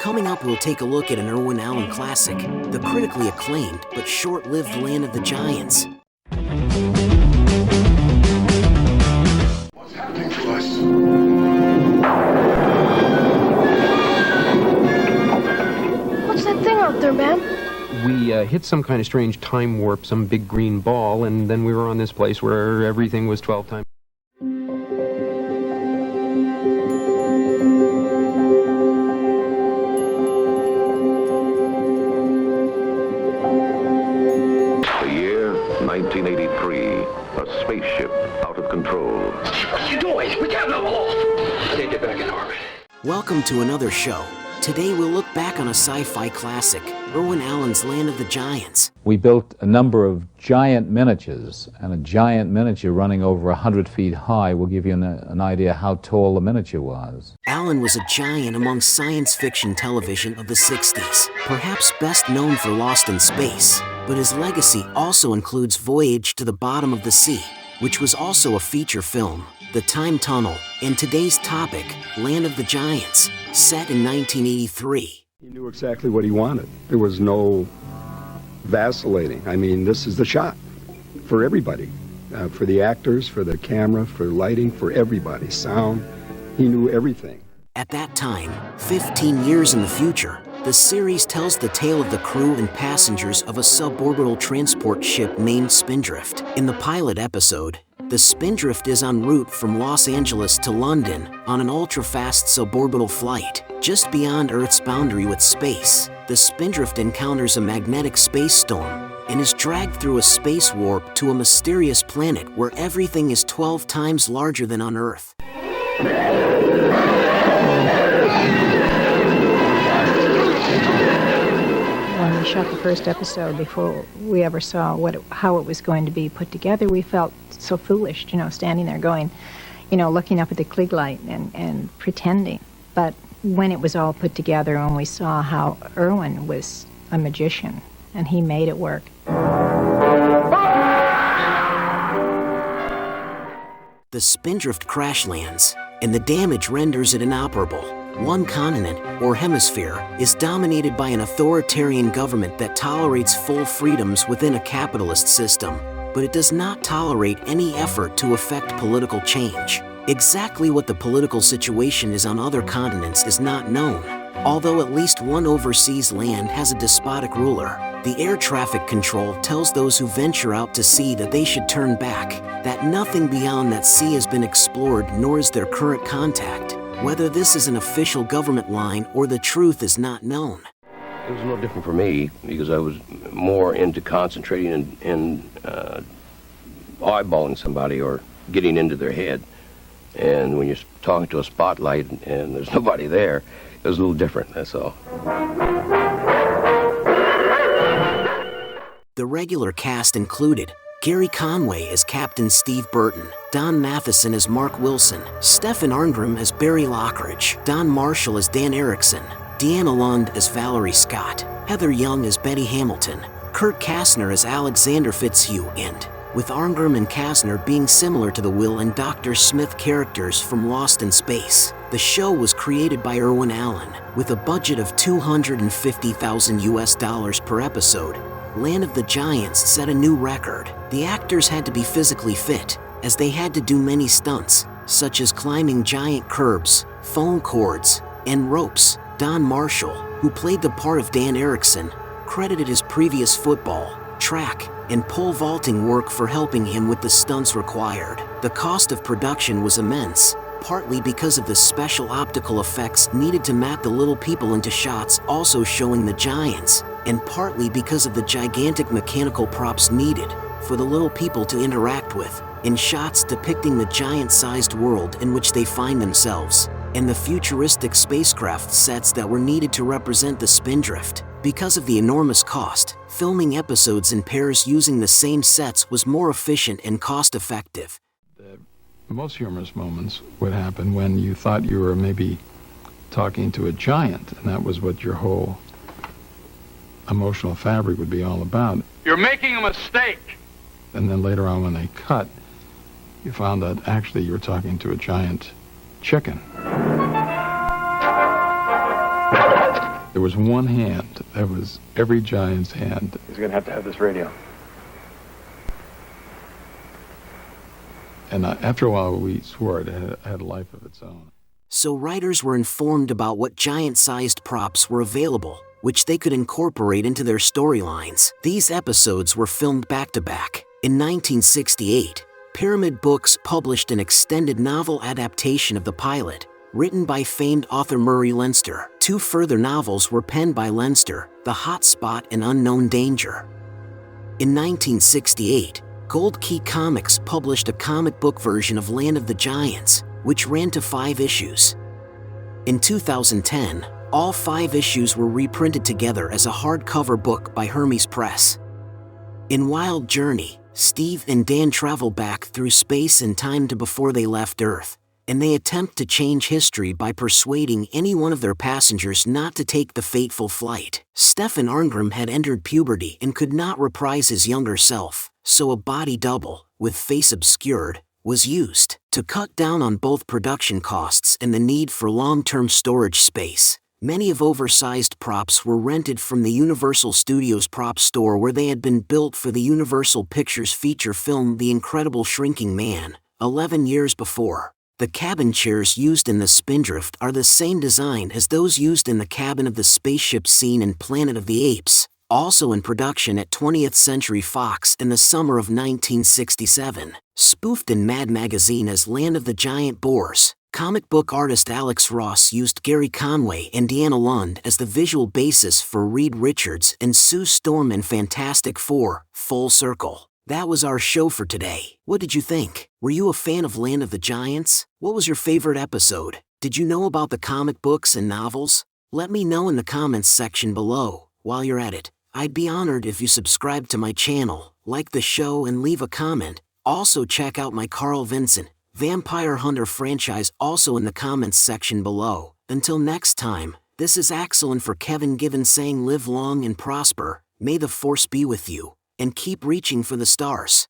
Coming up, we'll take a look at an Irwin Allen classic, the critically acclaimed but short-lived Land of the Giants. What's happening to us? What's that thing out there, man? We hit some kind of strange time warp, some big green ball, and then we were on this place where everything was 12 times. The year 1983, a spaceship out of control. What are you doing? We can't level off. I need to get back in orbit. Welcome to another show. Today we'll look back on a sci-fi classic, Irwin Allen's Land of the Giants. We built a number of giant miniatures, and a giant miniature running over 100 feet high will give you an idea how tall the miniature was. Allen was a giant among science fiction television of the 60s, perhaps best known for Lost in Space, but his legacy also includes Voyage to the Bottom of the Sea, which was also a feature film, The Time Tunnel, and today's topic, Land of the Giants, set in 1983. He knew exactly what he wanted. There was no vacillating. I mean, this is the shot for everybody, for the actors, for the camera, for lighting, for everybody, sound. He knew everything. At that time, 15 years in the future, the series tells the tale of the crew and passengers of a suborbital transport ship named Spindrift. In the pilot episode, the Spindrift is en route from Los Angeles to London on an ultra-fast suborbital flight. Just beyond Earth's boundary with space, the Spindrift encounters a magnetic space storm and is dragged through a space warp to a mysterious planet where everything is 12 times larger than on Earth. When we shot the first episode, before we ever saw how it was going to be put together, we felt so foolish, standing there going, looking up at the Klieg light and pretending. But when it was all put together and we saw how Irwin was a magician and he made it work. The Spindrift crash lands, and the damage renders it inoperable. One continent, or hemisphere, is dominated by an authoritarian government that tolerates full freedoms within a capitalist system, but it does not tolerate any effort to effect political change. Exactly what the political situation is on other continents is not known, although at least one overseas land has a despotic ruler. The air traffic control tells those who venture out to sea that they should turn back, that nothing beyond that sea has been explored nor is there current contact. Whether this is an official government line or the truth is not known. It was a little different for me because I was more into concentrating and eyeballing somebody or getting into their head. And when you're talking to a spotlight and there's nobody there, it was a little different, that's all. The regular cast included Gary Conway as Captain Steve Burton, Don Matheson as Mark Wilson, Stephen Arngrim as Barry Lockridge, Don Marshall as Dan Erickson, Deanna Lund as Valerie Scott, Heather Young as Betty Hamilton, Kurt Kastner as Alexander Fitzhugh, and, with Arngrim and Kastner being similar to the Will and Dr. Smith characters from Lost in Space, the show was created by Irwin Allen, with a budget of $250,000 per episode. Land of the Giants set a new record. The actors had to be physically fit, as they had to do many stunts, such as climbing giant curbs, phone cords, and ropes. Don Marshall, who played the part of Dan Erickson, credited his previous football, track, and pole vaulting work for helping him with the stunts required. The cost of production was immense, partly because of the special optical effects needed to map the little people into shots also showing the giants, and partly because of the gigantic mechanical props needed for the little people to interact with, in shots depicting the giant-sized world in which they find themselves, and the futuristic spacecraft sets that were needed to represent the Spindrift. Because of the enormous cost, filming episodes in pairs using the same sets was more efficient and cost-effective. The most humorous moments would happen when you thought you were maybe talking to a giant, and that was what your whole emotional fabric would be all about. You're making a mistake. And then later on when they cut, you found that actually you were talking to a giant chicken. There was one hand. That was every giant's hand. He's going to have this radio. And after a while, we swore it had a life of its own. So writers were informed about what giant-sized props were available, which they could incorporate into their storylines. These episodes were filmed back-to-back. In 1968, Pyramid Books published an extended novel adaptation of the pilot, written by famed author Murray Leinster. 2 further novels were penned by Leinster, The Hot Spot and Unknown Danger. In 1968, Gold Key Comics published a comic book version of Land of the Giants, which ran to 5 issues. In 2010, all 5 issues were reprinted together as a hardcover book by Hermes Press. In Wild Journey, Steve and Dan travel back through space and time to before they left Earth, and they attempt to change history by persuading any one of their passengers not to take the fateful flight. Stefan Arngrim had entered puberty and could not reprise his younger self, so a body double, with face obscured, was used. To cut down on both production costs and the need for long-term storage space, many of oversized props were rented from the Universal Studios prop store where they had been built for the Universal Pictures feature film The Incredible Shrinking Man, 11 years before. The cabin chairs used in the Spindrift are the same design as those used in the cabin of the spaceship scene in Planet of the Apes, also in production at 20th Century Fox in the summer of 1967. Spoofed in Mad Magazine as Land of the Giant Boars, comic book artist Alex Ross used Gary Conway and Deanna Lund as the visual basis for Reed Richards and Sue Storm in Fantastic Four: Full Circle. That was our show for today. What did you think? Were you a fan of Land of the Giants? What was your favorite episode? Did you know about the comic books and novels? Let me know in the comments section below. While you're at it, I'd be honored if you subscribe to my channel, like the show and leave a comment. Also check out my Carl Vincent, Vampire Hunter franchise also in the comments section below. Until next time, this is Axel and for Kevin Given saying live long and prosper, may the force be with you, and keep reaching for the stars.